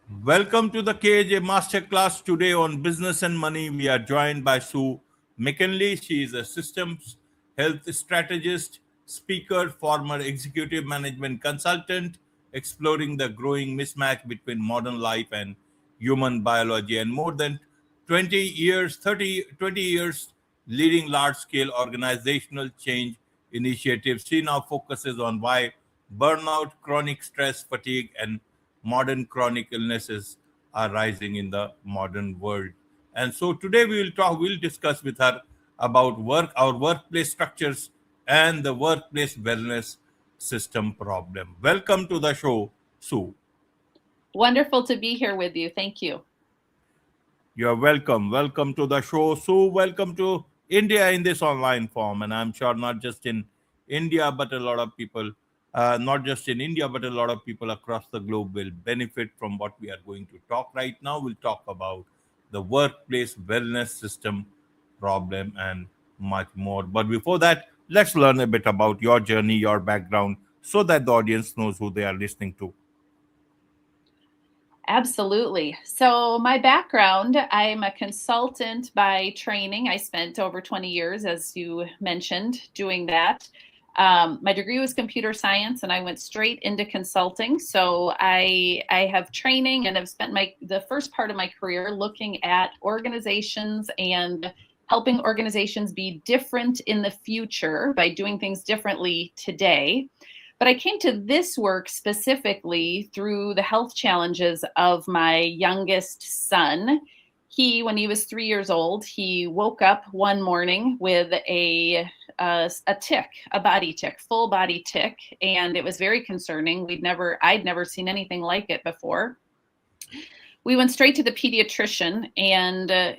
Welcome to the KAJ Masterclass. Today on Business and Money, we are joined by Sue McKinley. She is a systems health strategist, speaker, former executive management consultant, exploring the growing mismatch between modern life and human biology, and more than 20 years, 20 years leading large scale organizational change initiatives. She now focuses on why burnout, chronic stress, fatigue, and modern chronic illnesses are rising in the modern world. And so today we'll discuss with her about our workplace structures and the workplace wellness system problem. Welcome to the show, Sue. Wonderful to be here with you. Thank you. You're welcome. Welcome to the show, Sue. Welcome to India in this online form. And I'm sure not just in India, but a lot of people, not just in India, but a lot of people across the globe will benefit from what we are going to talk right now. We'll talk about the workplace wellness system problem and much more. But before that, let's learn a bit about your journey, your background, so that the audience knows who they are listening to. Absolutely. So, my background, I'm a consultant by training. I spent over 20 years, as you mentioned, doing that. My degree was computer science, and I went straight into consulting. So, I have training and have spent the first part of my career looking at organizations and helping organizations be different in the future by doing things differently today. But I came to this work specifically through the health challenges of my youngest son. When he was 3 years old, he woke up one morning with a tick, a body tick, full body tick, and it was very concerning. I'd never seen anything like it before. We went straight to the pediatrician, and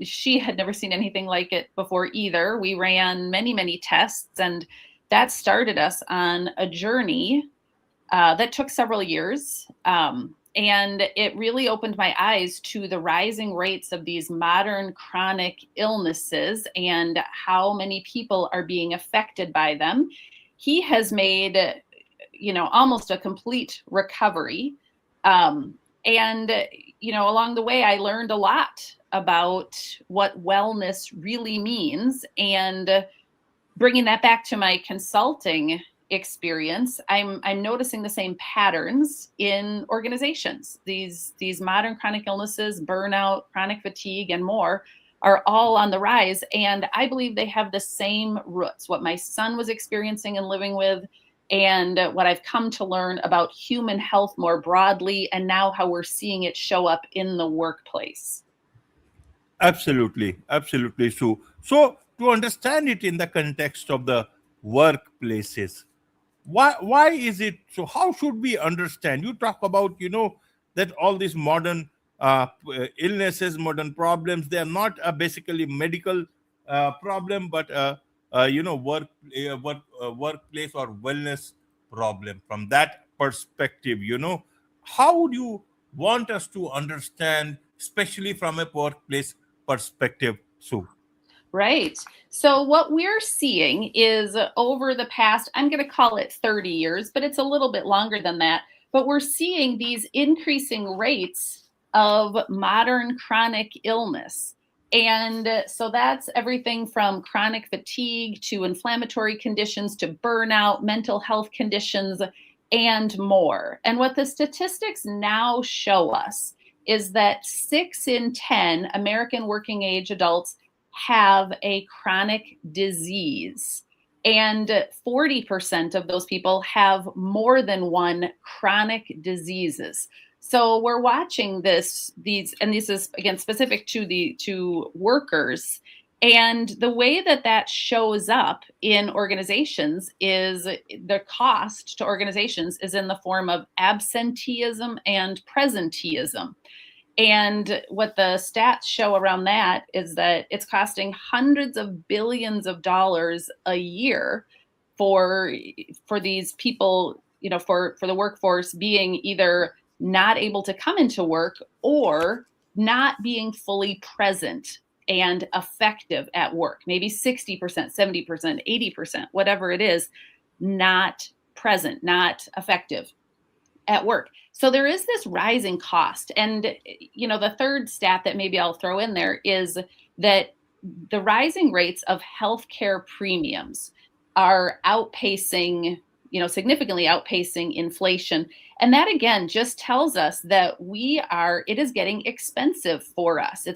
she had never seen anything like it before either. We ran many, many tests, and that started us on a journey that took several years. And it really opened my eyes to the rising rates of these modern chronic illnesses and how many people are being affected by them. He has made, almost a complete recovery. And along the way, I learned a lot about what wellness really means, and bringing that back to my consulting experience, I'm noticing the same patterns in organizations. These modern chronic illnesses, burnout, chronic fatigue, and more are all on the rise. And I believe they have the same roots, what my son was experiencing and living with, and what I've come to learn about human health more broadly, and now how we're seeing it show up in the workplace. Absolutely, absolutely, Sue. So, to understand it in the context of the workplaces, why is it so? How should we understand? You talk about that all these modern illnesses, modern problems, they are not a basically medical problem, but workplace or wellness problem. From that perspective, how would you want us to understand, especially from a workplace perspective, Sue? Right. So, what we're seeing is over the past, I'm going to call it 30 years, but it's a little bit longer than that. But we're seeing these increasing rates of modern chronic illness. And so that's everything from chronic fatigue to inflammatory conditions to burnout, mental health conditions, and more. And what the statistics now show us is that 6 in 10 American working age adults have a chronic disease. And 40% of those people have more than one chronic diseases. So we're watching this is again specific to workers. And the way that shows up in organizations is the cost to organizations is in the form of absenteeism and presenteeism. And what the stats show around that is that it's costing hundreds of billions of dollars a year for these people, for the workforce being either not able to come into work or not being fully present and effective at work. Maybe 60%, 70%, 80%, whatever it is, not present, not effective at work. So there is this rising cost. And, the third stat that maybe I'll throw in there is that the rising rates of healthcare premiums are outpacing, significantly outpacing inflation. And that again just tells us that it is getting expensive for us.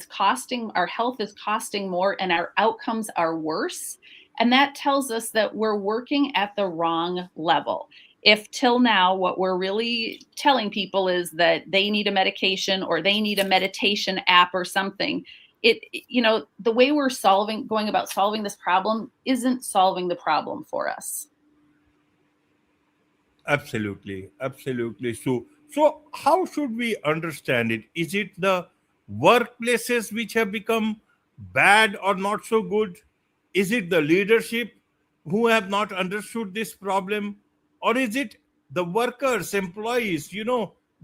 Our health is costing more and our outcomes are worse. And that tells us that we're working at the wrong level. If till now what we're really telling people is that they need a medication or they need a meditation app or something, the way we're going about solving this problem isn't solving the problem for us. Absolutely, absolutely. So how should we understand it? Is it the workplaces which have become bad or not so good? Is it the leadership who have not understood this problem? Or is it the workers, employees,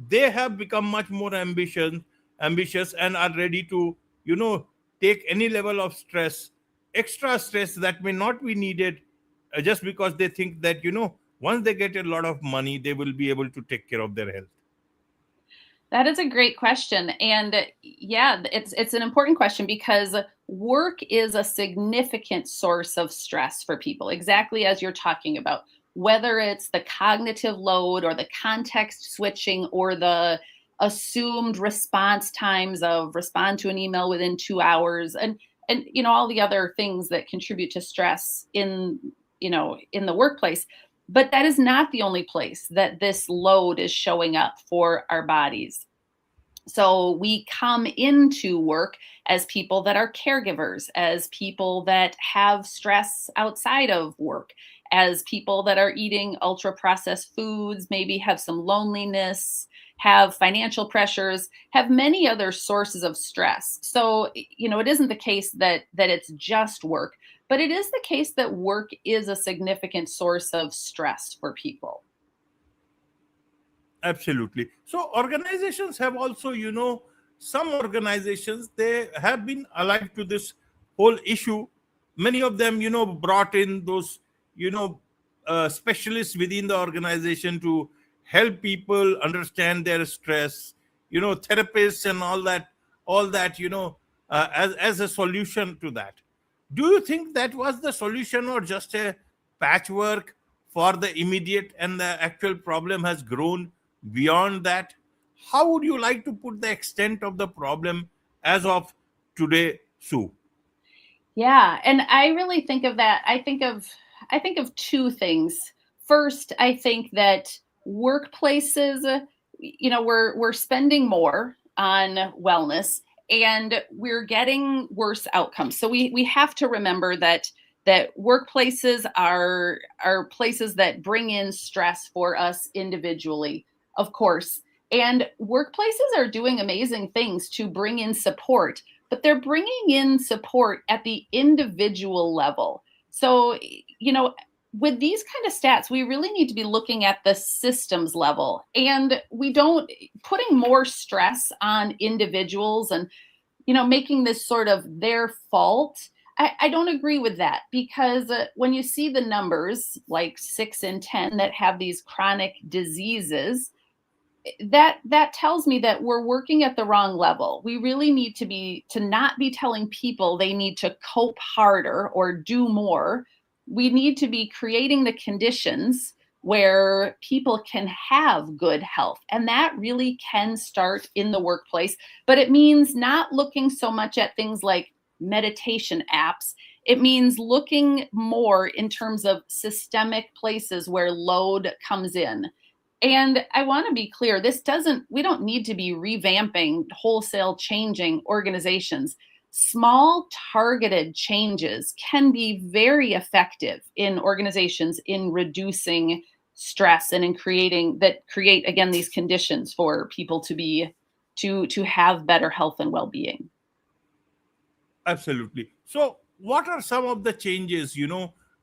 they have become much more ambitious and are ready to, take any level of stress, extra stress that may not be needed, just because they think that, once they get a lot of money, they will be able to take care of their health. That is a great question. And yeah, it's an important question because work is a significant source of stress for people, exactly as you're talking about, whether it's the cognitive load or the context switching or the assumed response times of respond to an email within 2 hours and all the other things that contribute to stress in the workplace. But that is not the only place that this load is showing up for our bodies. So we come into work as people that are caregivers, as people that have stress outside of work, as people that are eating ultra processed foods, maybe have some loneliness, have financial pressures, have many other sources of stress. So, it isn't the case that it's just work, but it is the case that work is a significant source of stress for people. Absolutely. So organizations have also, some organizations, they have been alive to this whole issue. Many of them, brought in those, you know, specialists within the organization to help people understand their stress, therapists and all that, as a solution to that. Do you think that was the solution or just a patchwork for the immediate and the actual problem has grown beyond that? How would you like to put the extent of the problem as of today, Sue? Yeah, and I really think of that. I think of two things. First, I think that workplaces, we're spending more on wellness and we're getting worse outcomes. So we have to remember that workplaces are places that bring in stress for us individually, of course. And workplaces are doing amazing things to bring in support, but they're bringing in support at the individual level. So, with these kind of stats, we really need to be looking at the systems level. And we don't putting more stress on individuals and, making this sort of their fault. I don't agree with that because when you see the numbers, like 6 in 10 that have these chronic diseases, that tells me that we're working at the wrong level. We really need to not be telling people they need to cope harder or do more. We need to be creating the conditions where people can have good health. And that really can start in the workplace, but it means not looking so much at things like meditation apps. It means looking more in terms of systemic places where load comes in. And I want to be clear, we don't need to be revamping, wholesale changing organizations. Small targeted changes can be very effective in organizations in reducing stress and create again these conditions for people to have better health and well-being. Absolutely. So, what are some of the changes,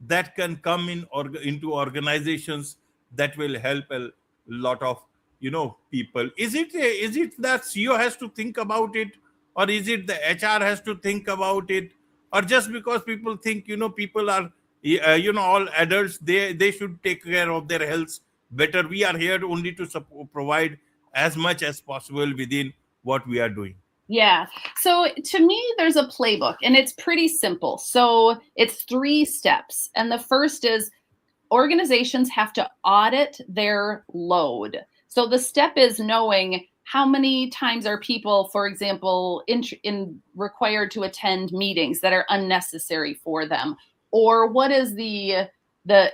that can come into organizations that will help a lot of, people? Is it that CEO has to think about it, or is it the HR has to think about it, or just because people think, people are, all adults, they should take care of their health better. We are here only to provide as much as possible within what we are doing? Yeah. So to me, there's a playbook and it's pretty simple. So it's 3 steps. And the first is organizations have to audit their load. So the step is knowing how many times are people, for example, required to attend meetings that are unnecessary for them, or what is the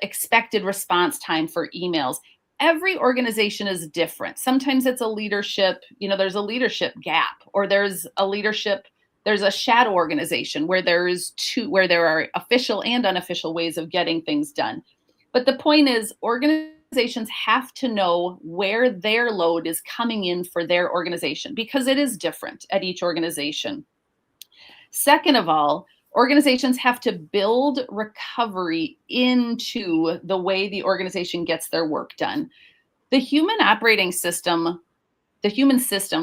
expected response time for emails. Every organization is different. Sometimes it's a leadership, there's a leadership gap, or there's a shadow organization where there are official and unofficial ways of getting things done. But the point is, organizations have to know where their load is coming in for their organization, because it is different at each organization. Second of all, organizations have to build recovery into the way the organization gets their work done. The human system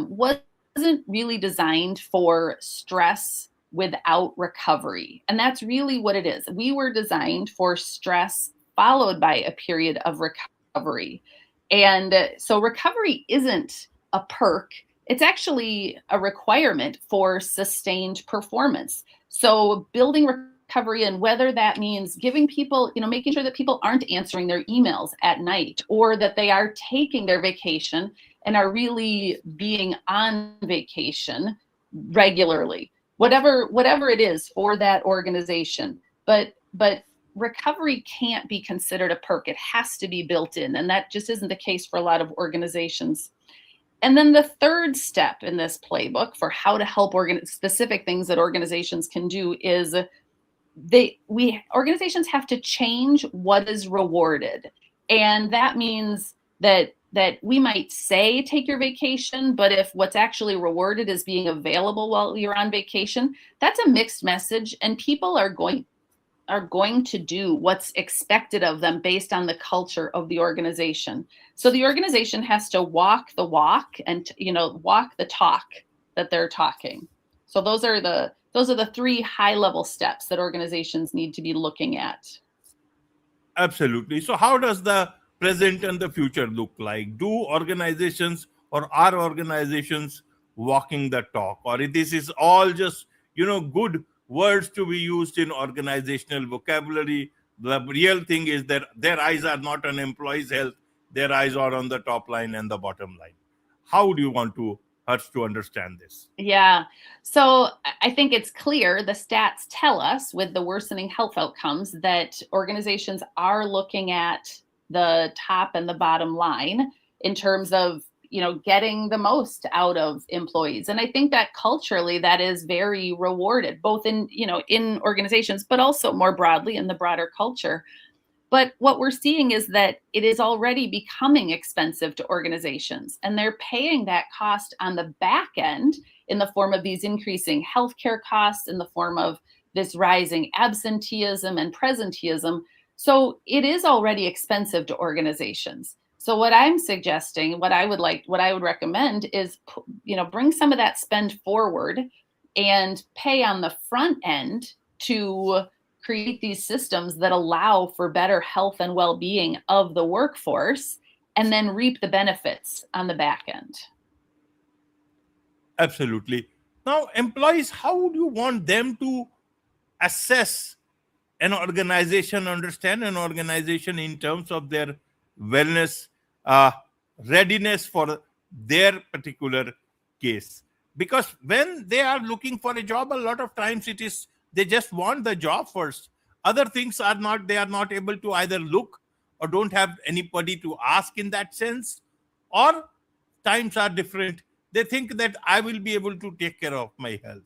wasn't really designed for stress without recovery. And that's really what it is. We were designed for stress followed by a period of recovery. And so recovery isn't a perk. It's actually a requirement for sustained performance. So building recovery, and whether that means giving people, making sure that people aren't answering their emails at night, or that they are taking their vacation and are really being on vacation regularly, whatever it is for that organization. But recovery can't be considered a perk. It has to be built in. And that just isn't the case for a lot of organizations. And then the third step in this playbook for how to help specific things that organizations can do is organizations have to change what is rewarded. And that means that we might say take your vacation, but if what's actually rewarded is being available while you're on vacation, that's a mixed message, and people are going to do what's expected of them based on the culture of the organization. So the organization has to walk the walk and walk the talk that they're talking. So those are the 3 high-level steps that organizations need to be looking at. Absolutely. So how does the present and the future look like? Do organizations, or are organizations walking the talk, or this is all just good words to be used in organizational vocabulary? The real thing is that their eyes are not on employees' health, their eyes are on the top line and the bottom line. How do you want us to understand this? Yeah. So I think it's clear, the stats tell us, with the worsening health outcomes, that organizations are looking at the top and the bottom line in terms of getting the most out of employees. And I think that culturally that is very rewarded, both in organizations, but also more broadly in the broader culture. But what we're seeing is that it is already becoming expensive to organizations, and they're paying that cost on the back end in the form of these increasing healthcare costs, in the form of this rising absenteeism and presenteeism. So it is already expensive to organizations. So what I'm suggesting, what I would recommend is, bring some of that spend forward and pay on the front end to create these systems that allow for better health and well-being of the workforce, and then reap the benefits on the back end. Absolutely. Now, employees, how would you want them to assess an organization, understand an organization in terms of their wellness, readiness for their particular case? Because when they are looking for a job, a lot of times they just want the job first. Other things they are not able to either look, or don't have anybody to ask in that sense, or times are different. They think that I will be able to take care of my health.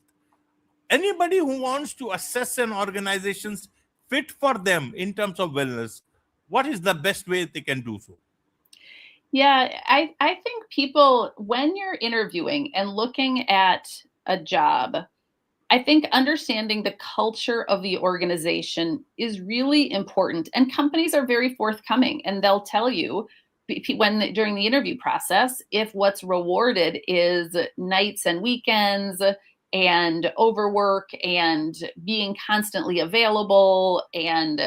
Anybody who wants to assess an organization's fit for them in terms of wellness, what is the best way they can do so? Yeah, I think people, when you're interviewing and looking at a job, I think understanding the culture of the organization is really important. And companies are very forthcoming, and they'll tell you during the interview process if what's rewarded is nights and weekends, and overwork and being constantly available and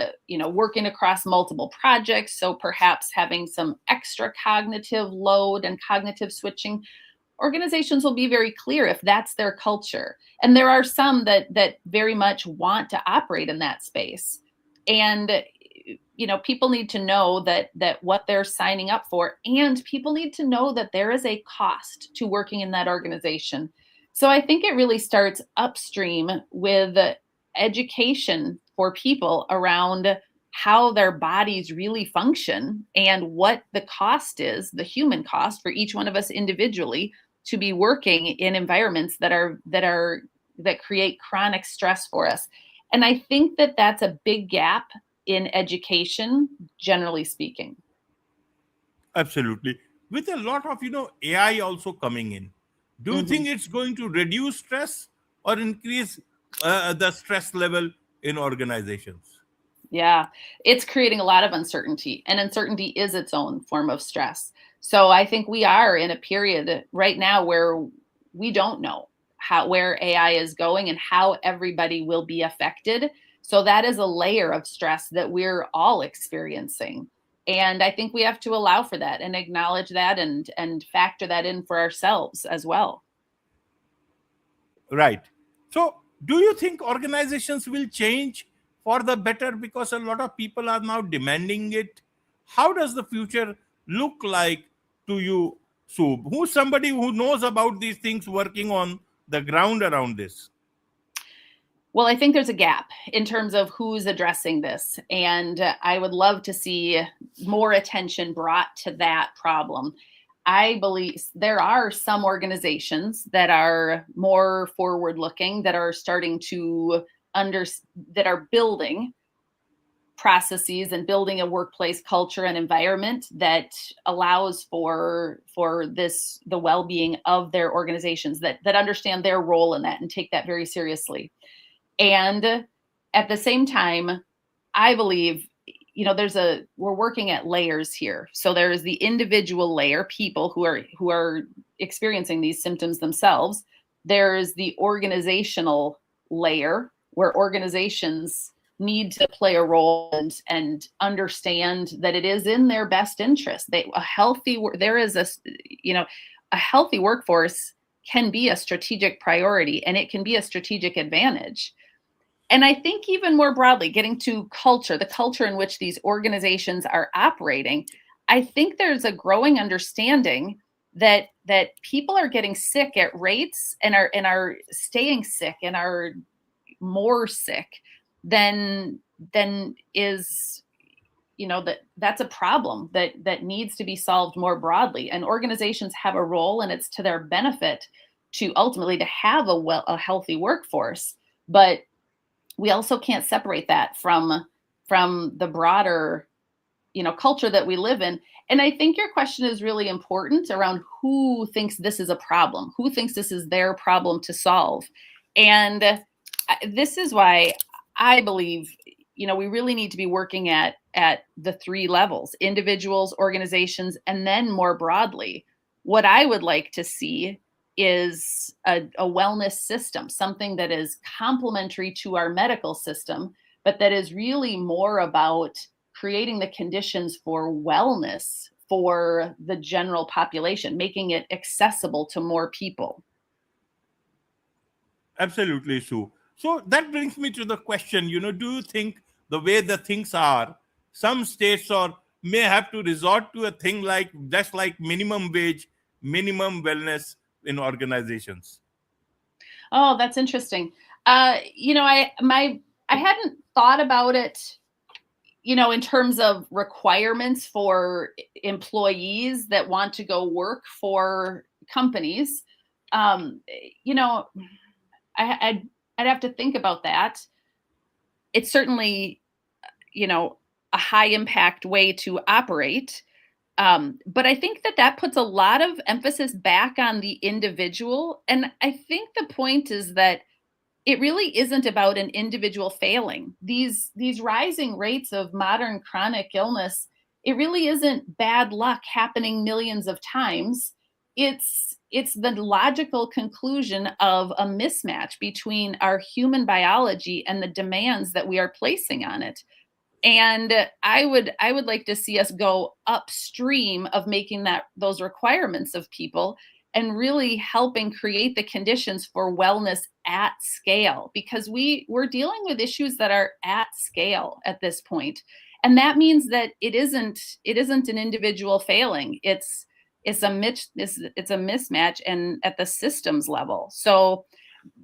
working across multiple projects, so perhaps having some extra cognitive load and cognitive switching, organizations will be very clear if that's their culture. And there are some that very much want to operate in that space. And people need to know that what they're signing up for, and people need to know that there is a cost to working in that organization. So I think it really starts upstream with education for people around how their bodies really function and what the cost is, the human cost for each one of us individually, to be working in environments that create chronic stress for us. And I think that that's a big gap in education, generally speaking. Absolutely. With a lot of, AI also coming in, do you think it's going to reduce stress or increase the stress level in organizations? Yeah, it's creating a lot of uncertainty, and uncertainty is its own form of stress. So I think we are in a period right now where we don't know where AI is going and how everybody will be affected. So that is a layer of stress that we're all experiencing. And I think we have to allow for that and acknowledge that and factor that in for ourselves as well. Right. So, do you think organizations will change for the better because a lot of people are now demanding it? How does the future look like to you, Sue? Who's somebody who knows about these things working on the ground around this? Well, I think there's a gap in terms of who's addressing this. And I would love to see more attention brought to that problem. I believe there are some organizations that are more forward looking, that are starting to that are building processes and building a workplace culture and environment that allows for the well-being of their organizations, that understand their role in that and take that very seriously. And at the same time, I believe, we're working at layers here. So there's the individual layer, people who are experiencing these symptoms themselves. There's the organizational layer, where organizations need to play a role and understand that it is in their best interest. A healthy workforce can be a strategic priority, and it can be a strategic advantage. And I think even more broadly, getting to culture, the culture in which these organizations are operating, I think there's a growing understanding that people are getting sick at rates and are staying sick and are more sick than is, that's a problem that needs to be solved more broadly. And organizations have a role, and it's to their benefit to ultimately to have a healthy workforce. But we also can't separate that from the broader, culture that we live in. And I think your question is really important around who thinks this is a problem, who thinks this is their problem to solve. And this is why I believe, we really need to be working at the three levels: individuals, organizations, and then more broadly. What I would like to see is a wellness system, something that is complementary to our medical system, but that is really more about creating the conditions for wellness for the general population, making it accessible to more people. Absolutely, Sue. So that brings me to the question, do you think the way the things are, some states or may have to resort to a thing like just like minimum wage, minimum wellness in organizations? Oh, that's interesting. I hadn't thought about it, in terms of requirements for employees that want to go work for companies. I'd have to think about that. It's certainly, a high impact way to operate. But I think that puts a lot of emphasis back on the individual. And I think the point is that it really isn't about an individual failing. These rising rates of modern chronic illness, it really isn't bad luck happening millions of times. it's the logical conclusion of a mismatch between our human biology and the demands that we are placing on it. And I would like to see us go upstream of making those requirements of people and really helping create the conditions for wellness at scale, because we're dealing with issues that are at scale at this point. And that means that it isn't an individual failing. It's a mismatch and at the systems level. So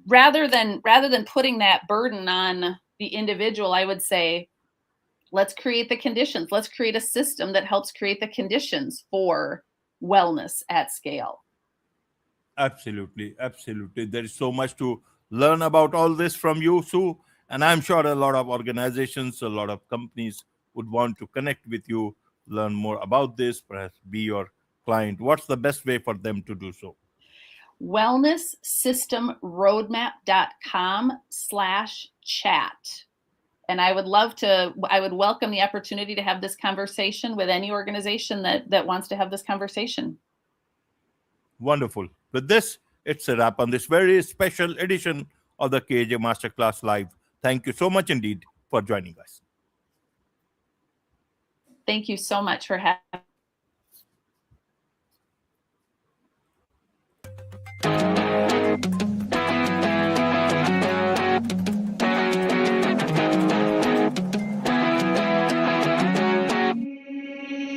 rather than putting that burden on the individual, I would say, let's create the conditions. Let's create a system that helps create the conditions for wellness at scale. Absolutely. Absolutely. There is so much to learn about all this from you, Sue. And I'm sure a lot of organizations, a lot of companies would want to connect with you, learn more about this, perhaps be your client. What's the best way for them to do so? wellnesssystemroadmap.com/chat. And I would welcome the opportunity to have this conversation with any organization that wants to have this conversation. Wonderful. With this, it's a wrap on this very special edition of the KAJ Masterclass Live. Thank you so much indeed for joining us. Thank you so much for having